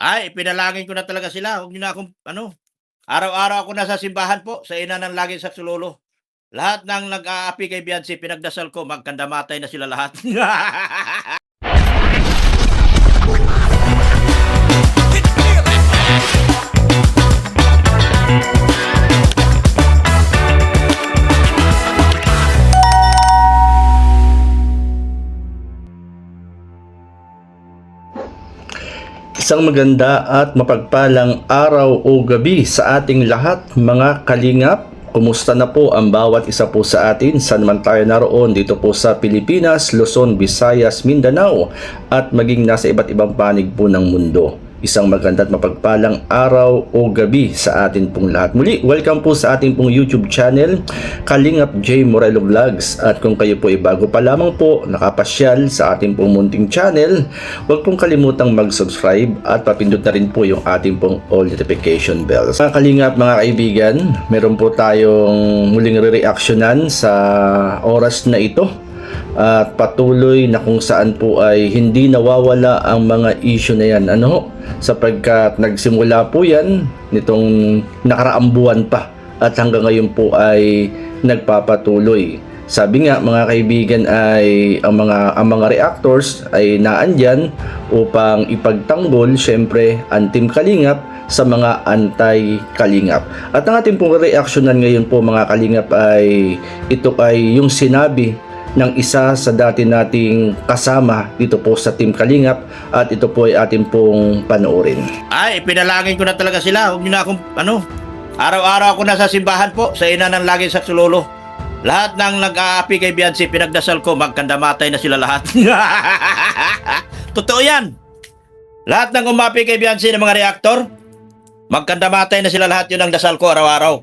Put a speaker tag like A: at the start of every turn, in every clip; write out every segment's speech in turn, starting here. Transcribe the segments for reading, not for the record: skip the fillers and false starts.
A: Ay, ipinalangin ko na talaga sila. Huwag niyo na akong araw-araw ako nasa simbahan po sa ina ng laging saksululo. Lahat ng nag-aapi kay Beyonce, pinagdasal ko, magkandamatay na sila lahat.
B: Isang maganda at mapagpalang araw o gabi sa ating lahat, mga kalingap. Kumusta na po ang bawat isa po sa atin saan man tayo naroon dito po sa Pilipinas, Luzon, Visayas, Mindanao at maging nasa iba't ibang panig po ng mundo. Isang maganda at mapagpalang araw o gabi sa atin pong lahat. Muli, welcome po sa ating pong YouTube channel, Kalingap J. Morelo Vlogs. At kung kayo po ay bago pa lamang po nakapasyal sa ating pong munting channel, huwag pong kalimutang mag-subscribe at papindot na rin po yung ating pong all notification bells. Mga kalingap, mga kaibigan, meron po tayong muling re-reactionan sa oras na ito. At patuloy na kung saan po ay hindi nawawala ang mga issue na yan, sapagkat nagsimula po yan nitong nakaraang buwan pa at hanggang ngayon po ay nagpapatuloy. Sabi nga mga kaibigan ay ang mga reactors ay naandyan upang ipagtanggol syempre ang Team Kalingap sa mga anti-Kalingap. At ang ating pong reactionan ngayon po mga Kalingap ay ito ay yung sinabi ng isa sa dati nating kasama dito po sa Team Kalingap at ito po ay ating pong panoorin.
A: Ay, ipinalangin ko na talaga sila. Huwag niyo na akong araw-araw ako nasa simbahan po sa ina ng laging saksululo. Lahat ng nag-aapi kay Beyonce, pinagdasal ko, magkandamatay na sila lahat. Totoo yan. Lahat ng umapi kay Beyonce ng mga reaktor, magkandamatay na sila lahat. Yun ang dasal ko araw-araw.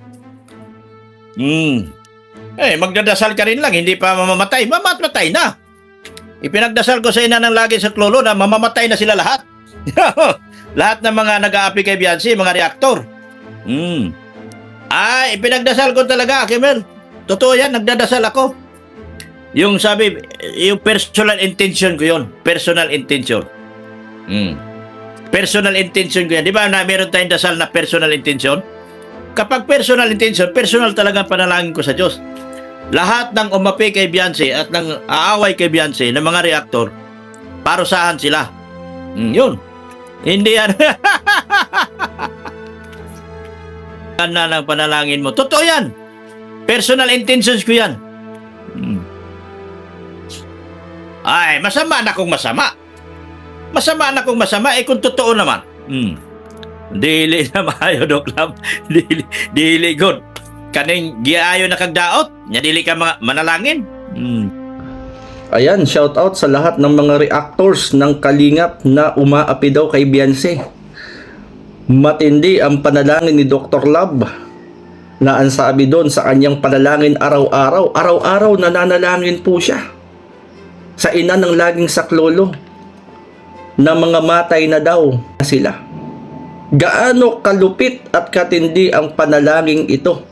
A: Magdadasal ka rin lang, hindi pa mamamatay. Mamamatay na. Ipinagdasal ko sa ina ng laging saksululo na mamamatay na sila lahat. Lahat ng mga nag-aapi kay Beyonce, mga reaktor. Ipinagdasal ko talaga, Kimel. Totoo yan, nagdadasal ako. Yung sabi, yung personal intention ko yun. Personal intention. Personal intention ko yan. Di ba na meron tayong dasal na personal intention? Kapag personal intention, personal talaga panalangin ko sa Diyos. Lahat ng umapi kay Beyonce at ng aaway kay Beyonce ng mga reaktor, parusahan sila. Yun. Hindi yan. Yan na ng panalangin mo. Totoo yan. Personal intentions ko yan. Ay, masama na kung masama. Masama na kung masama. Kung totoo naman. Dili na maayo, Doc Lab. Dili good. Kaning giayo na kagdaot. Nya dili ka manalangin.
B: Ayan, shout out sa lahat ng mga reactors ng Kalingap na umaapi daw kay Beyonce. Matindi ang panalangin ni Dr. Lab na ang sabi doon sa kanyang panalangin araw-araw. Araw-araw nananalangin po siya sa ina ng laging saklolo na mga matay na daw sila. Gaano kalupit at katindi ang panalangin ito.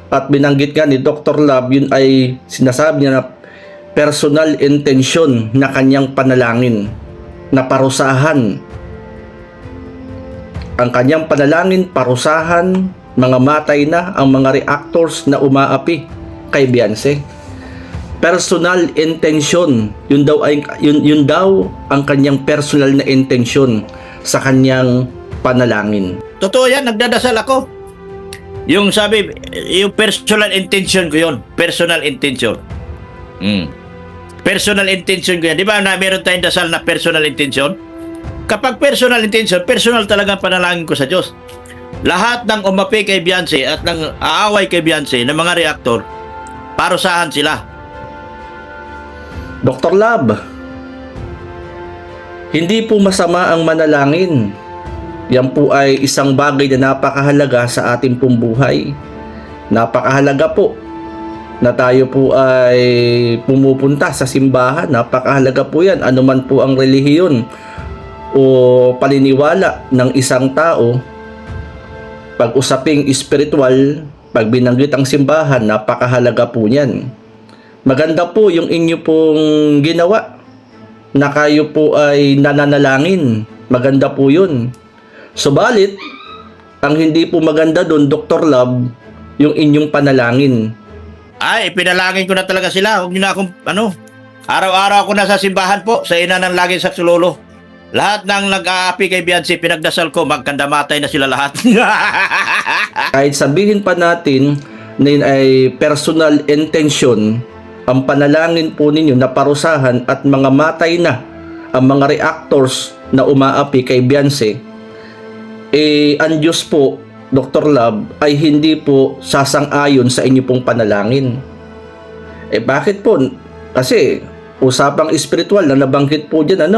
B: At binanggit nga ni Dr. Lab, yun ay sinasabi niya na personal intention na kanyang panalangin na parusahan. Ang kanyang panalangin, parusahan, mga matay na ang mga reactors na umaapi kay Beyonce. Personal intention, yun daw ang kanyang personal na intention sa kanyang panalangin.
A: Totoo yan, nagdadasal ako. Yung sabi, yung personal intention ko yun. Personal intention. Personal intention ko yan. Di ba na meron tayong dasal na personal intention? Kapag personal intention, personal talaga panalangin ko sa Diyos. Lahat ng umapi kay Beyonce at ng aaway kay Beyonce ng mga reaktor, parusahan sila.
B: Dr. Lab, hindi po masama ang manalangin. Yan po ay isang bagay na napakahalaga sa ating pong buhay. Napakahalaga po na tayo po ay pumupunta sa simbahan. Napakahalaga po yan. Ano man po ang relihiyon o paniniwala ng isang tao, pag usaping espiritual, pag binanggit ang simbahan, napakahalaga po niyan. Maganda po yung inyo pong ginawa na kayo po ay nananalangin. Maganda po yun. Subalit, ang hindi po maganda doon, Dr. Love, yung inyong panalangin.
A: Ay, pinalangin ko na talaga sila. Huwag niyo na akong, araw-araw ako nasa simbahan po, sa ina ng laging saksulolo. Lahat ng nag-aapi kay Beyonce, pinagdasal ko, magkandamatay na sila lahat.
B: Kahit sabihin pa natin na yun ay personal intention, ang panalangin po ninyo na parusahan at mga matay na ang mga reactors na umaapi kay Beyonce, ang Diyos po, Dr. Love, ay hindi po sasang-ayon sa inyo pong panalangin. Bakit po? Kasi usapang espiritual na nabanggit po dyan,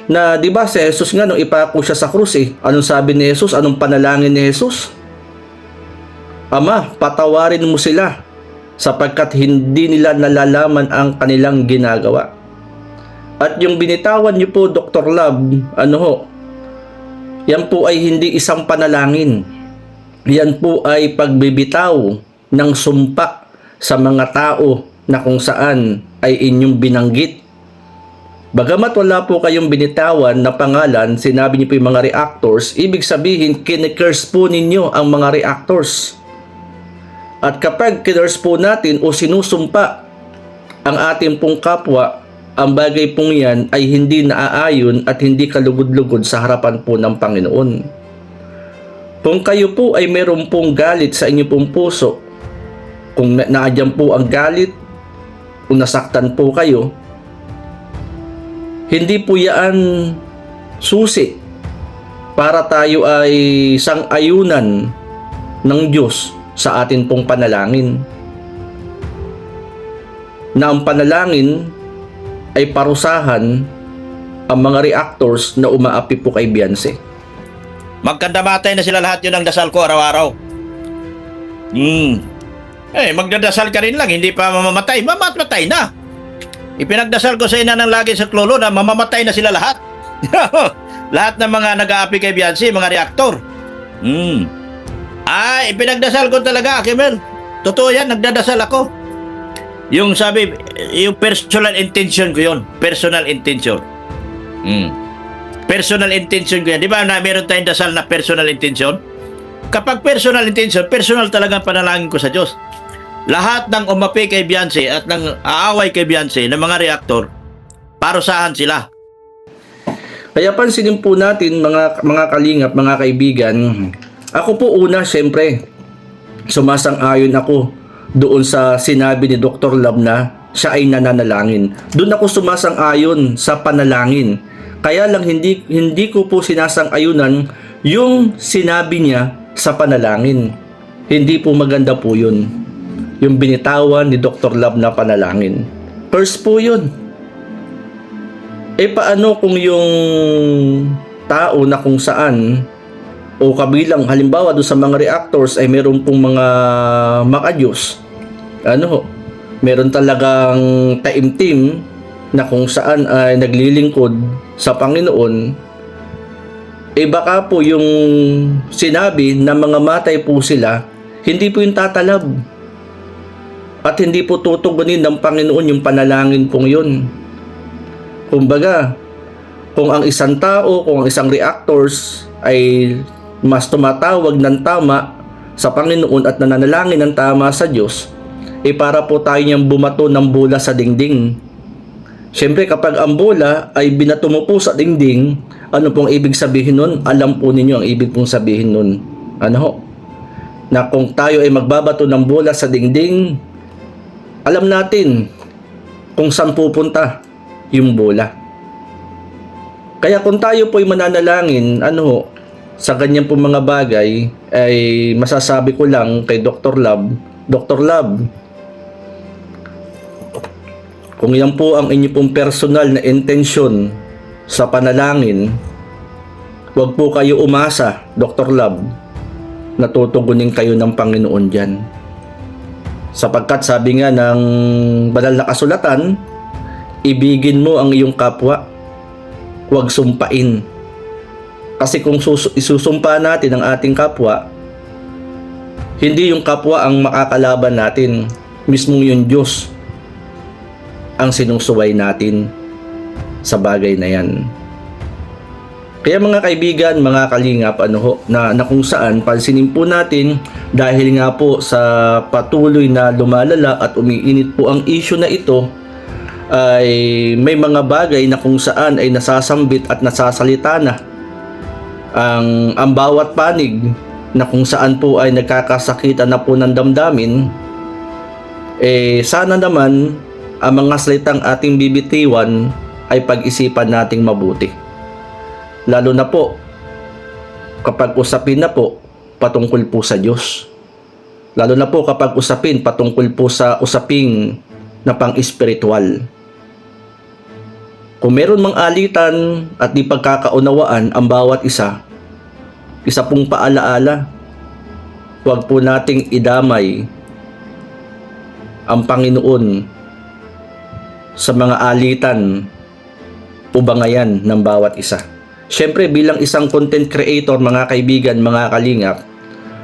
B: na di ba si Jesus nga nung ipako siya sa krus, anong sabi ni Jesus? Anong panalangin ni Jesus? Ama, patawarin mo sila sapagkat hindi nila nalalaman ang kanilang ginagawa. At yung binitawan niyo po, Dr. Love, yan po ay hindi isang panalangin. Yan po ay pagbibitaw ng sumpa sa mga tao na kung saan ay inyong binanggit. Bagamat wala po kayong binitawan na pangalan, sinabi niyo po yung mga reactors, ibig sabihin, kinikurse po ninyo ang mga reactors. At kapag kinurse po natin o sinusumpa ang ating pong kapwa, ang bagay pong yan ay hindi naaayon at hindi kalugod-lugod sa harapan po ng Panginoon. Kung kayo po ay meron pong galit sa inyong pong puso, kung naadyan po ang galit, kung nasaktan po kayo, hindi po yan susi para tayo ay sang-ayunan ng Diyos sa atin pong panalangin. Na ang panalangin ay parusahan ang mga reactors na umaapi po kay Beyonce.
A: Magkandamatay na sila lahat, yun ang dasal ko araw-araw. Magdadasal ka rin lang, hindi pa mamamatay. Mamamatay na. Ipinagdasal ko sa ina ng laging saksulolo na mamamatay na sila lahat. Lahat ng mga nag-aapi kay Beyonce, mga reaktor. Ipinagdasal ko talaga, Kimel. Totoo yan, nagdadasal ako. Yung sabi, yung personal intention ko yun. Personal intention. Personal intention ko yan. Di ba na meron tayong dasal na personal intention? Kapag personal intention, personal talagang panalangin ko sa Diyos. Lahat ng umapi kay Beyonce at ng aaway kay Beyonce ng mga reaktor, parusahan sila.
B: Kaya pansinin po natin mga kalingap, mga kaibigan, ako po una, syempre, sumasang-ayon ako doon sa sinabi ni Dr. Love na siya ay nananalangin. Doon ako sumasang-ayon sa panalangin. Kaya lang hindi ko po sinasang-ayunan yung sinabi niya sa panalangin. Hindi po maganda po yun. Yung binitawan ni Dr. Love na panalangin. First po yun. Paano kung yung tao na kung saan o kabilang halimbawa doon sa mga reactors ay meron pong mga makadiyos, meron talagang taimtim na kung saan ay naglilingkod sa Panginoon, baka po yung sinabi na mga matay po sila, hindi po yung tatalab at hindi po tutugunin ng Panginoon yung panalangin pong yun. Kumbaga, kung ang isang tao, kung ang isang reactors ay mas tumatawag ng tama sa Panginoon at nananalangin ng tama sa Diyos, para po tayo niyang bumato ng bola sa dingding. Siyempre, kapag ang bola ay binato mo po sa dingding, ano pong ibig sabihin nun? Alam po ninyo ang ibig pong sabihin nun. Na kung tayo ay magbabato ng bola sa dingding, alam natin kung saan pupunta yung bola. Kaya kung tayo po ay mananalangin, sa ganyan po mga bagay, ay masasabi ko lang kay Dr. Love, Dr. Love, kung yan po ang inyo pong personal na intensyon sa panalangin, huwag po kayo umasa, Dr. Love, na tutugunin kayo ng Panginoon dyan. Sapagkat sabi nga ng banal na kasulatan, ibigin mo ang iyong kapwa, huwag sumpain. Kasi kung isusumpa natin ang ating kapwa, hindi yung kapwa ang makakalaban natin, mismo yung Diyos ang sinusuway natin sa bagay na yan. Kaya mga kaibigan, mga kalingap, na kung saan pansinin po natin dahil nga po sa patuloy na lumalala at umiinit po ang issue na ito, ay may mga bagay na kung saan ay nasasambit at nasasalita na ang bawat panig na kung saan po ay nagkakasakitan na po ng damdamin. Sana naman ang mga salitang ating bibitiwan ay pag-isipan nating mabuti. Lalo na po kapag usapin na po patungkol po sa Diyos. Lalo na po kapag usapin patungkol po sa usaping na pang-espiritual. Kung meron mang alitan at di pagkakaunawaan ang bawat isa pong paalaala, huwag po nating idamay ang Panginoon sa mga alitan o bangayan ng bawat isa. Siyempre bilang isang content creator, mga kaibigan, mga kalingap,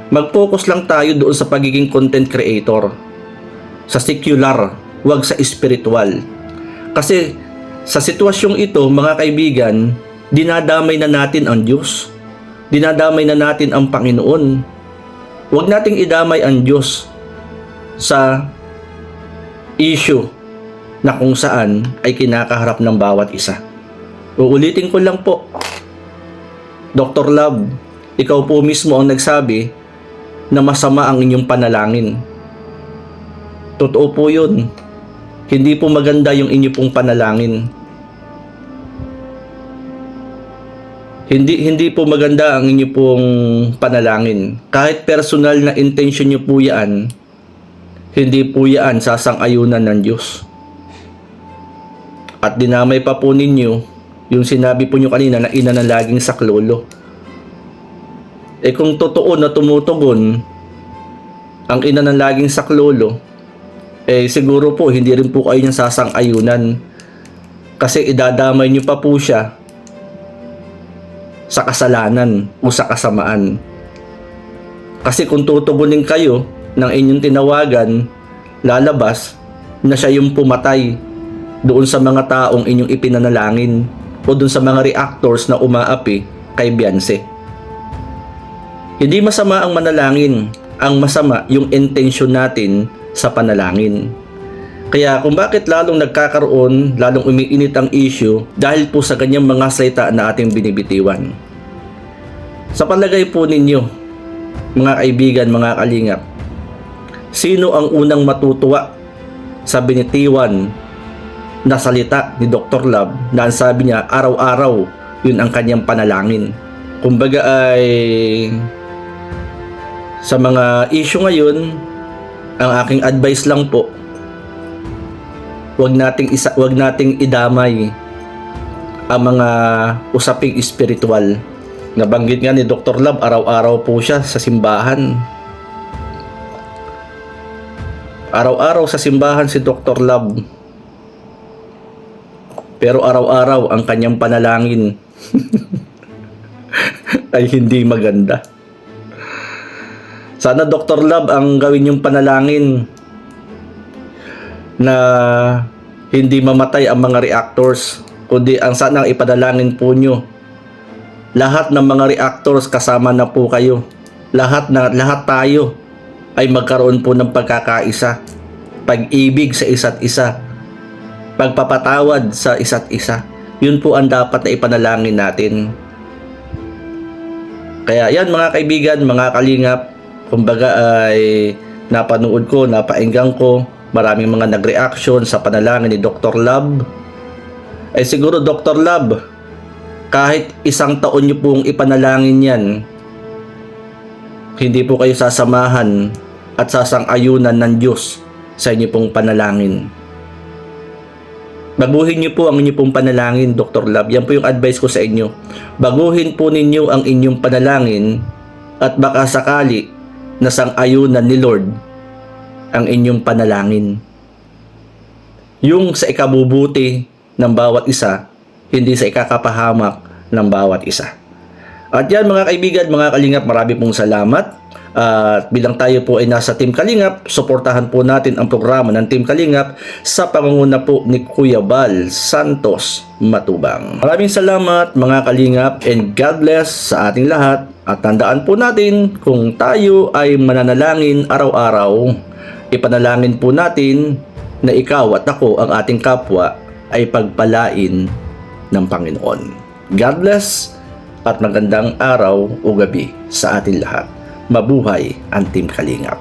B: mag-focus lang tayo doon sa pagiging content creator. Sa secular, huwag sa spiritual. Kasi sa sitwasyong ito, mga kaibigan, dinadamay na natin ang Diyos. Dinadamay na natin ang Panginoon. Huwag nating idamay ang Diyos sa issue na kung saan ay kinakaharap ng bawat isa. Uulitin ko lang po, Dr. Love, ikaw po mismo ang nagsabi na masama ang inyong panalangin. Totoo po yun. Hindi po maganda yung inyo pong panalangin. Hindi po maganda ang inyo pong panalangin. Kahit personal na intention nyo po yan, hindi po yan sasang-ayunan ng Diyos. At dinamay pa po ninyo yung sinabi po nyo kanina na ina ng laging saklolo. Kung totoo na tumutugon ang ina ng laging saklolo, siguro po hindi rin po kayo niyang sasang-ayunan. Kasi idadamay nyo pa po siya sa kasalanan o sa kasamaan. Kasi kung tutugunin kayo ng inyong tinawagan, lalabas na siya yung pumatay doon sa mga taong inyong ipinanalangin o doon sa mga reactors na umaapi kay Beyonce. Hindi masama ang manalangin. Ang masama yung intention natin sa panalangin. Kaya kung bakit lalong nagkakaroon, lalong umiinit ang issue dahil po sa ganyang mga salita na ating binibitiwan. Sa palagay po ninyo, mga kaibigan, mga kalingap, sino ang unang matutuwa sa binitiwan na salita ni Dr. Love na ang sabi niya araw-araw yun ang kanyang panalangin? Kumbaga ay sa mga issue ngayon, ang aking advice lang po, wag nating idamay ang mga usaping espiritual. Nabanggit nga ni Dr. Love, araw-araw po siya sa simbahan. Araw-araw sa simbahan si Dr. Love. Pero araw-araw ang kanyang panalangin ay hindi maganda. Sana Dr. Love ang gawin yung panalangin na hindi mamatay ang mga reactors, kundi ang sana ipadalangin po nyo, lahat ng mga reactors kasama na po kayo. Lahat tayo ay magkaroon po ng pagkakaisa, pag-ibig sa isa't isa, pagpapatawad sa isa't isa. Yun po ang dapat na ipanalangin natin. Kaya yan mga kaibigan, mga kalingap, kumbaga ay napanood ko, napainggan ko, maraming mga nag-reaction sa panalangin ni Dr. Love. Siguro Dr. Love, kahit 1 taon nyo pong ipanalangin yan, hindi po kayo sasamahan at sasang-ayunan ng Diyos sa inyo pong panalangin. Baguhin niyo po ang inyong pong panalangin, Dr. Love. Yan po yung advice ko sa inyo. Baguhin po ninyo ang inyong panalangin at baka sakali na sang-ayunan ni Lord ang inyong panalangin. Yung sa ikabubuti ng bawat isa, hindi sa ikakapahamak ng bawat isa. At yan mga kaibigan, mga kalingap, marami pong salamat. At bilang tayo po ay nasa Team Kalingap, suportahan po natin ang programa ng Team Kalingap sa pangunguna po ni Kuya Bal Santos Matubang. Maraming salamat mga Kalingap, and God bless sa ating lahat. At tandaan po natin, kung tayo ay mananalangin araw-araw, ipanalangin po natin na ikaw at ako, ang ating kapwa, ay pagpalain ng Panginoon. God bless at magandang araw o gabi sa ating lahat. Mabuhay ang Team Kalingap.